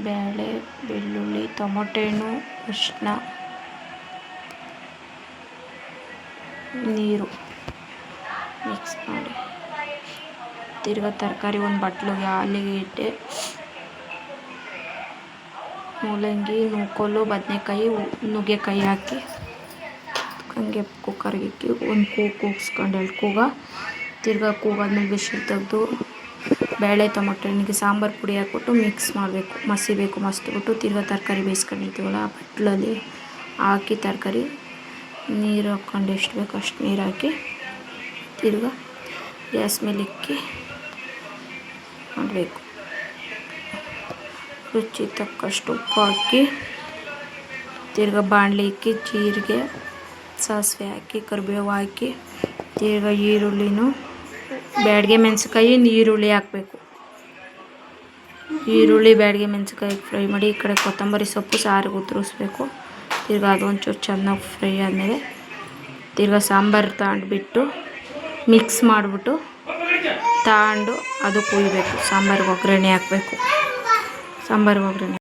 ಬೇಳೆ, ಬೆಳ್ಳುಳ್ಳಿ, ಟೊಮೊಟೊ ಹಣ್ಣು, ಅರಿಶಿನ, ನೀರು ಮಿಕ್ಸ್ ಮಾಡಿ ತಿರ್ಗಾ ತರಕಾರಿ ಒಂದು ಬಟ್ಲಿಗೆ ಆಲೂಗೆಡ್ಡೆ, ಮೂಲಂಗಿ, ನೂಕೋಲು, ಬದನೆಕಾಯಿ, ನುಗ್ಗೆಕಾಯಿ ಹಾಕಿ ಹಂಗೆ ಕುಕ್ಕರ್ಗೆ ಇಕ್ಕಿ ಒಂದು ಕೂಗಿಸ್ಕೊಂಡು 2 ಕೂಗ ತಿರ್ಗಾ ಕೂಗಾದ್ಮೇಲೆ ಬಿಸಿಲು ತೆಗೆದು ಬೇಳೆ ಟೊಮೊಟೊ ಹಣ್ಣಿಗೆ ಸಾಂಬಾರು ಪುಡಿ ಹಾಕ್ಬಿಟ್ಟು ಮಿಕ್ಸ್ ಮಾಡಬೇಕು, ಮಸಿಬಿಟ್ಟು ತಿರ್ಗಾ ತರಕಾರಿ ಬೇಯಿಸ್ಕೊಂಡಿರ್ತೀವಲ್ಲ ಆ ಬಟ್ಲಲ್ಲಿ ಹಾಕಿ ತರಕಾರಿ ನೀರು ಹಾಕ್ಕೊಂಡು ಎಷ್ಟು ಬೇಕು ಅಷ್ಟು ನೀರು ಹಾಕಿ ತಿರ್ಗಾ ಗ್ಯಾಸ್ ಮೇಲೆ ಇಕ್ಕಿ ಮಾಡಬೇಕು. ರುಚಿ ತಕ್ಕಷ್ಟು ಉಪ್ಪು ಹಾಕಿ ತಿರ್ಗಾ ಬಾಣಲಿ ಇಕ್ಕಿ ಜೀರಿಗೆ, ಸಾಸಿವೆ ಹಾಕಿ ಕರಿಬೇವು ಹಾಕಿ ತಿರ್ಗಾ ಈರುಳ್ಳಿನೂ ಬ್ಯಾಡಗೆ ಮೆಣಸಿನ್ಕಾಯಿ ಈರುಳ್ಳಿ ಹಾಕಬೇಕು. ಈರುಳ್ಳಿ ಬ್ಯಾಡಗೆ ಮೆಣಸಿನ್ಕಾಯಿ ಫ್ರೈ ಮಾಡಿ ಈ ಕಡೆ ಕೊತ್ತಂಬರಿ ಸೊಪ್ಪು ಸಾರಿಗೆ ಉದುರಿಸ್ಬೇಕು. ತಿರ್ಗಾ ಅದೊಂಚೂರು ಚೆನ್ನಾಗಿ ಫ್ರೈ ಆದಮೇಲೆ ತಿರ್ಗಾ ಸಾಂಬಾರು ತಗೊಂಡ್ಬಿಟ್ಟು ಮಿಕ್ಸ್ ಮಾಡಿಬಿಟ್ಟು ತಗೊಂಡು ಅದು ಕುಯ್ಬೇಕು. ಸಾಂಬಾರಿಗೆ ಒಗ್ಗರಣೆ ಹಾಕಬೇಕು. ಸಾಂಬಾರಿಗೆ ಒಗ್ಗರಣೆ